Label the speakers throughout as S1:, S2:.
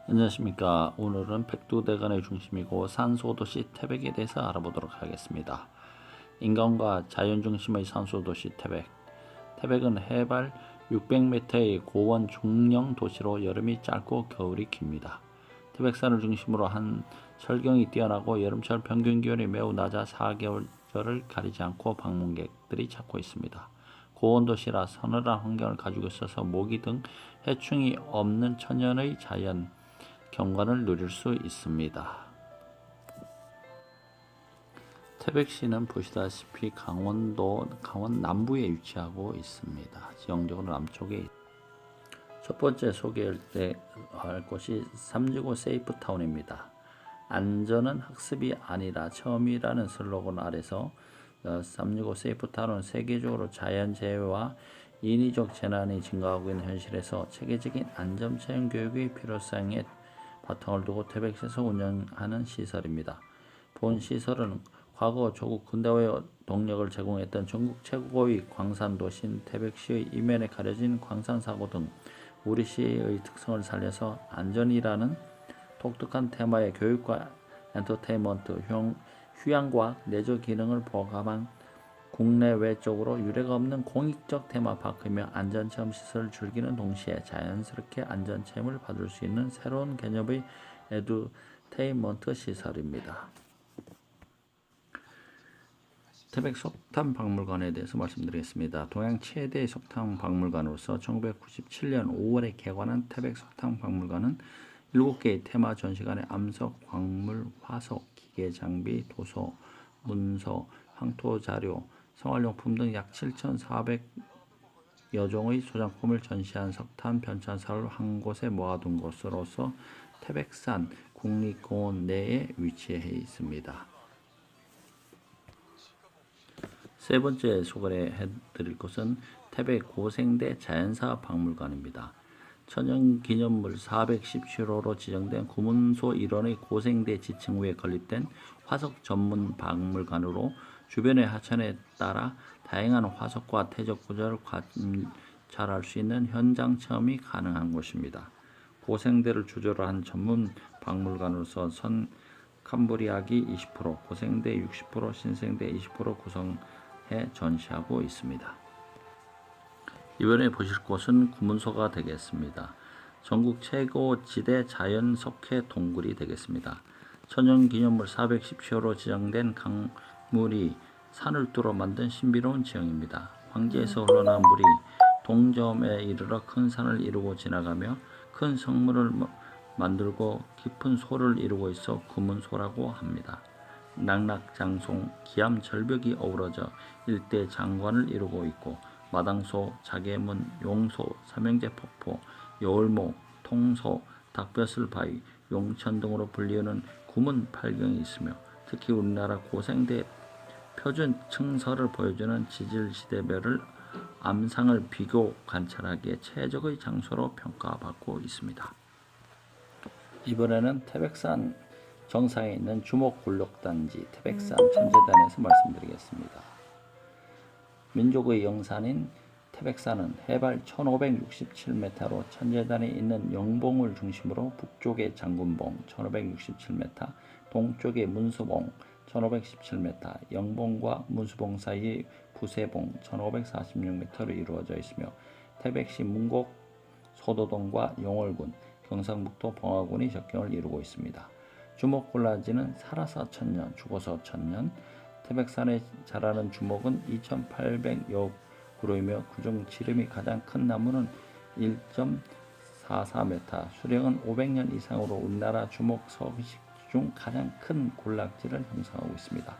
S1: 안녕하십니까. 오늘은 백두대간의 중심이고 산소도시 태백에 대해서 알아보도록 하겠습니다. 인간과 자연 중심의 산소도시 태백. 태백은 해발 600m의 고원 중령 도시로 여름이 짧고 겨울이 깁니다. 태백산을 중심으로 한 철경이 뛰어나고 여름철 평균 기온이 매우 낮아 4개월절을 가리지 않고 방문객들이 찾고 있습니다. 고온도시라 서늘한 환경을 가지고 있어서 모기 등 해충이 없는 천연의 자연 경관을 누릴 수 있습니다. 태백시는 보시다시피 강원 남부에 위치하고 있습니다. 지형적으로 남쪽에. 첫 번째 소개할 곳이 365 세이프타운입니다. 안전은 학습이 아니라 처음이라는 슬로건 아래서 365 세이프타운은 세계적으로 자연재해와 인위적 재난이 증가하고 있는 현실에서 체계적인 안전체험 교육의 필요성에 바탕을 두고 태백시에서 운영하는 시설입니다. 본 시설은 과거 조국 근대화의 동력을 제공했던 전국 최고의 광산도시인 태백시의 이면에 가려진 광산사고 등 우리 시의 특성을 살려서 안전이라는 독특한 테마의 교육과 엔터테인먼트, 휴양과 내적 기능을 포함한 국내외적으로 유례가 없는 공익적 테마파크이며 안전체험 시설을 즐기는 동시에 자연스럽게 안전체험을 받을 수 있는 새로운 개념의 에듀테인먼트 시설입니다. 태백 석탄박물관에 대해서 말씀드리겠습니다. 동양 최대의 석탄박물관으로서 1997년 5월에 개관한 태백 석탄박물관은 7개의 테마 전시관에 암석, 광물, 화석, 기계장비, 도서, 문서, 황토자료, 생활용품 등 약 7,400여 종의 소장품을 전시한 석탄 변천사를 한 곳에 모아둔 곳으로서 태백산 국립공원 내에 위치해 있습니다. 세 번째 소개해드릴 곳은 태백 고생대 자연사 박물관입니다. 천연기념물 417호로 지정된 구문소 일원의 고생대 지층 위에 건립된 화석 전문 박물관으로 주변의 하천에 따라 다양한 화석과 태적 구조를 관찰할 수 있는 현장 체험이 가능한 곳입니다. 고생대를 주조로 한 전문 박물관으로서 캄브리아기 20%, 고생대 60%, 신생대 20% 구성해 전시하고 있습니다. 이번에 보실 곳은 구문소가 되겠습니다. 전국 최고 지대 자연 석회 동굴이 되겠습니다. 천연기념물 417호로 지정된 강물이 산을 뚫어 만든 신비로운 지형입니다. 황제에서 흘러나온 물이 동점에 이르러 큰 산을 이루고 지나가며 큰 성문을 만들고 깊은 소를 이루고 있어 구문소라고 합니다. 낙낙장송, 기암절벽이 어우러져 일대 장관을 이루고 있고 마당소, 자계문, 용소, 삼형제 폭포, 여울모, 통소, 닭벼슬 바위, 용천 등으로 불리우는 구문 팔경이 있으며 특히 우리나라 고생대 표준 층서를 보여주는 지질시대별을 암상을 비교 관찰하기에 최적의 장소로 평가받고 있습니다. 이번에는 태백산 정상에 있는 주목굴력단지 태백산 천재단에서 말씀드리겠습니다. 민족의 영산인 태백산은 해발 1567m로 천재단에 있는 영봉을 중심으로 북쪽에 장군봉 1567m, 동쪽에 문수봉 1517m, 영봉과 문수봉 사이의 부세봉 1546m로 이루어져 있으며 태백시 문곡, 소도동과 용월군, 경상북도 봉화군이 접경을 이루고 있습니다. 주목굴라지는 살아서 천년, 죽어서 천년. 태백산에 자라는 주목은 2,800여 그루이며 그중 지름이 가장 큰 나무는 1.44m, 수령은 500년 이상으로 우리나라 주목 서식 중 가장 큰 군락지를 형성하고 있습니다.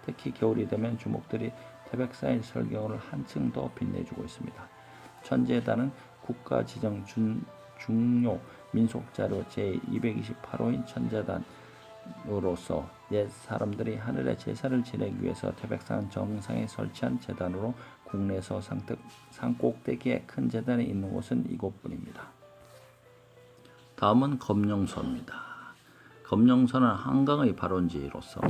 S1: 특히 겨울이 되면 주목들이 태백산의 설경을 한층 더 빛내주고 있습니다. 천재단은 국가지정 중요 민속자료 제228호인 천재단으로서 옛 사람들이 하늘의 제사를 지내기 위해서 태백산 정상에 설치한 제단으로 국내에서 산꼭대기에 큰 제단이 있는 곳은 이곳뿐입니다. 다음은 검룡소입니다. 검룡소는 한강의 발원지로서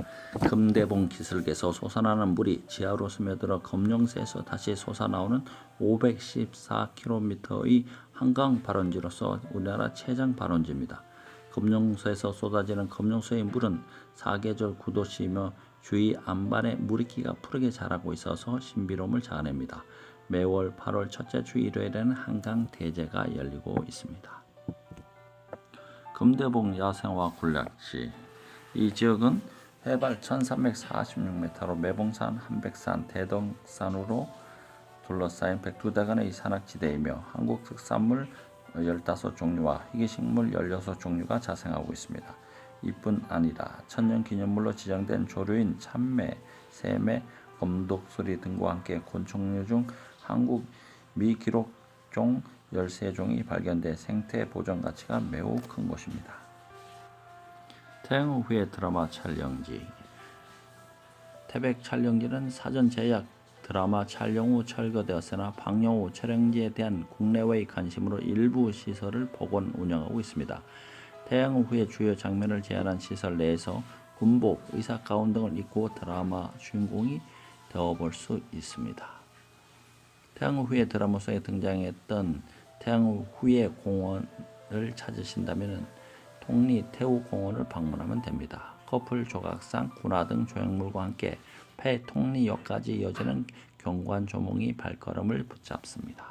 S1: 금대봉 기슭에서 솟아나는 물이 지하로 스며들어 검룡새에서 다시 솟아나오는 514km의 한강 발원지로서 우리나라 최장 발원지입니다. 검룡소에서 쏟아지는 검룡소의 물은 사계절 9도씨이며 주위 안반에 무리기가 푸르게 자라고 있어서 신비로움을 자아냅니다. 매월 8월 첫째 주 일요일에는 한강 대제가 열리고 있습니다. 금대봉 야생화 군락지. 이 지역은 해발 1346m로 매봉산, 한백산, 대덕산으로 둘러싸인 백두대간의 산악지대이며 한국 특산물 15종류와 희귀식물 16종류가 자생하고 있습니다. 이뿐 아니라 천년기념물로 지정된 조류인 참매, 새매, 검독수리 등과 함께 곤충류 중 한국 미기록종 13종이 발견돼 생태 보존 가치가 매우 큰 곳입니다. 태양 후의 드라마 촬영지. 태백 촬영지는 사전 제약 드라마 촬영 후 철거되었으나 방영 후 촬영지에 대한 국내외의 관심으로 일부 시설을 복원 운영하고 있습니다. 태양 후의 주요 장면을 제한한 시설 내에서 군복, 의사가운 등을 입고 드라마 주인공이 되어볼 수 있습니다. 태양 후의 드라마 속에 등장했던 태양 후의 공원을 찾으신다면 통리 태우공원을 방문하면 됩니다. 커플 조각상, 군화 등 조형물과 함께 폐통리역까지 이어지는 경관 조몽이 발걸음을 붙잡습니다.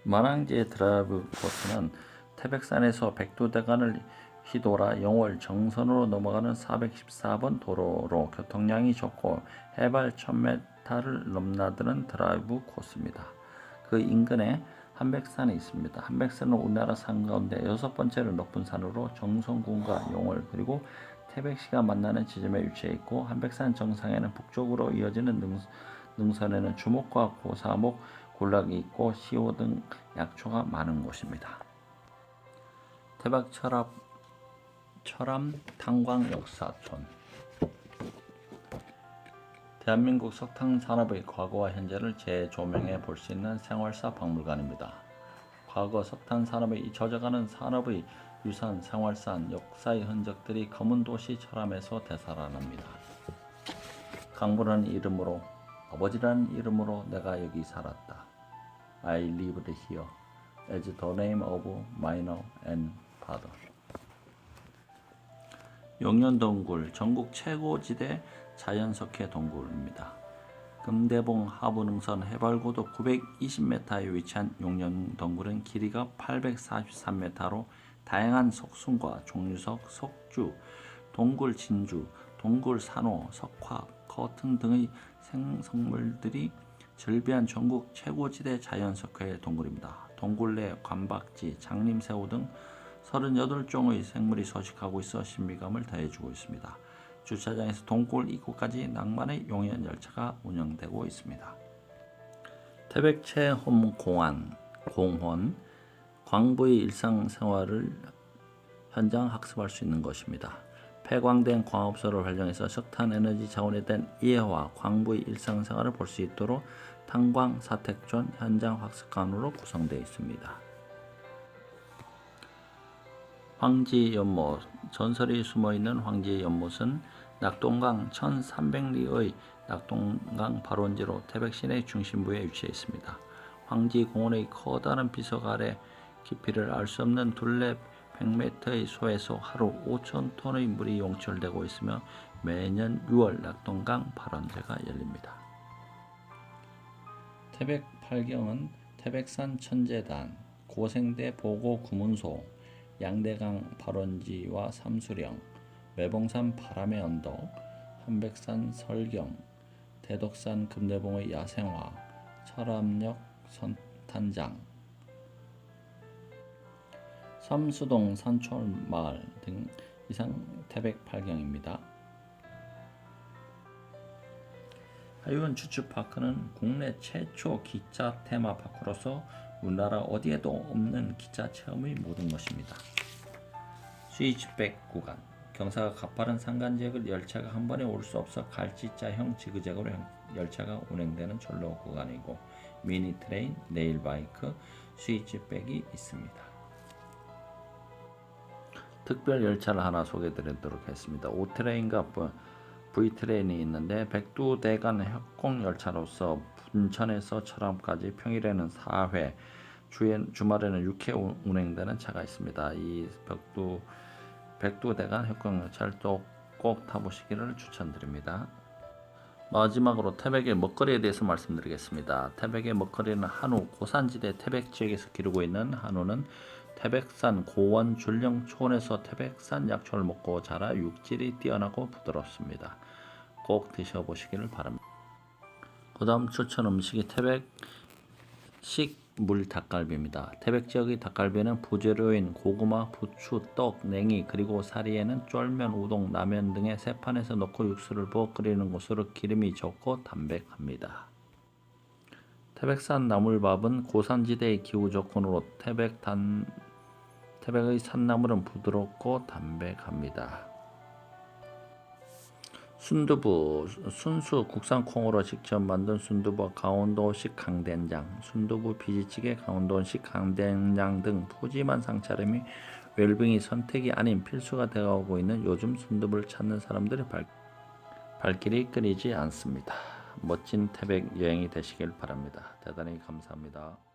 S1: 만항제 드라이브 코스는 태백산에서 백두대간을 휘돌아 영월 정선으로 넘어가는 414번 도로로 교통량이 적고 해발 1000m를 넘나드는 드라이브 코스입니다. 그 인근에 한백산이 있습니다. 한백산은 우리나라 산 가운데 6번째로 높은 산으로 정선군과 영월 그리고 태백시가 만나는 지점에 위치해 있고 한백산 정상에는 북쪽으로 이어지는 능선에는 주목과 고사목, 군락이 있고 시호 등 약초가 많은 곳입니다. 태백 철암 탄광 역사촌. 대한민국 석탄 산업의 과거와 현재를 재조명해 볼 수 있는 생활사 박물관입니다. 과거 석탄 산업의 젖어가는 산업의 유산, 생활산, 역사의 흔적들이 검은 도시 철암에서 되살아납니다. 강부라는 이름으로, 아버지라는 이름으로 내가 여기 살았다. I lived here as the name of my mother and father. 용연동굴, 전국 최고지대 자연석회 동굴입니다. 금대봉 하부능선 해발고도 920m에 위치한 용연동굴은 길이가 843m로 다양한 석순과 종류석, 석주, 동굴 진주, 동굴 산호, 석화, 커튼 등의 생성물들이 즐비한 전국 최고지대 자연석회 동굴입니다. 동굴 내 관박지, 장림새우 등 38종의 생물이 서식하고 있어 신비감을 더해주고 있습니다. 주차장에서 동굴 입구까지 낭만의 용연 열차가 운영되고 있습니다. 태백 체험공원, 광부의 일상생활을 현장 학습할 수 있는 것입니다. 폐광된 광업소를 활용해서 석탄에너지 자원에 대한 이해와 광부의 일상생활을 볼 수 있도록 탄광 사택존 현장 학습관으로 구성되어 있습니다. 황지 연못. 전설이 숨어있는 황지 연못은 낙동강 1300리의 낙동강 발원지로 태백 시내 중심부에 위치해 있습니다. 황지 공원의 커다란 비석 아래 깊이를 알 수 없는 둘레 100m의 소에서 하루 5,000톤의 물이 용출되고 있으며 매년 6월 낙동강 발원제가 열립니다. 태백 팔경은 태백산 천재단, 고생대 보고 구문소, 양대강 발원지와 삼수령, 매봉산 바람의 언덕, 한백산 설경, 대덕산 금대봉의 야생화, 철암역 선탄장, 삼수동 산촌마을 등 이상 태백 팔경입니다. 하유원 주추파크는 국내 최초 기차 테마파크로서 우리나라 어디에도 없는 기차 체험의 모든 것입니다. 스위치백 구간. 경사가 가파른 산간지역을 열차가 한 번에 올 수 없어 갈지자형 지그재그로 열차가 운행되는 철로 구간이고 미니 트레인, 레일바이크, 스위치백이 있습니다. 특별 열차를 하나 소개해드리도록 하겠습니다. O트레인과 V트레인이 있는데 백두대간 협공열차로서 분천에서 철암까지 평일에는 4회, 주말에는 6회 운행되는 차가 있습니다. 이 백두대간 협곡열차를 꼭 타보시기를 추천드립니다. 마지막으로 태백의 먹거리에 대해서 말씀드리겠습니다. 태백의 먹거리는 한우, 고산지대 태백 지역에서 기르고 있는 한우는 태백산 고원 줄령 초원에서 태백산 약초를 먹고 자라 육질이 뛰어나고 부드럽습니다. 꼭 드셔보시기를 바랍니다. 그 다음 추천 음식이 태백식 물닭갈비입니다. 태백 지역의 닭갈비는 부재료인 고구마, 부추, 떡, 냉이 그리고 사리에는 쫄면, 우동, 라면 등의 세 판에서 넣고 육수를 부어 끓이는 것으로 기름이 적고 담백합니다. 태백산 나물밥은 고산지대의 기후 조건으로 태백의 산나물은 부드럽고 담백합니다. 순두부, 순수 국산 콩으로 직접 만든 순두부와 강원도식 강된장, 순두부 비지찌개, 강원도식 강된장 등 푸짐한 상차림이 웰빙이 선택이 아닌 필수가 되어가고 있는 요즘 순두부를 찾는 사람들의 발길이 끊이지 않습니다. 멋진 태백 여행이 되시길 바랍니다. 대단히 감사합니다.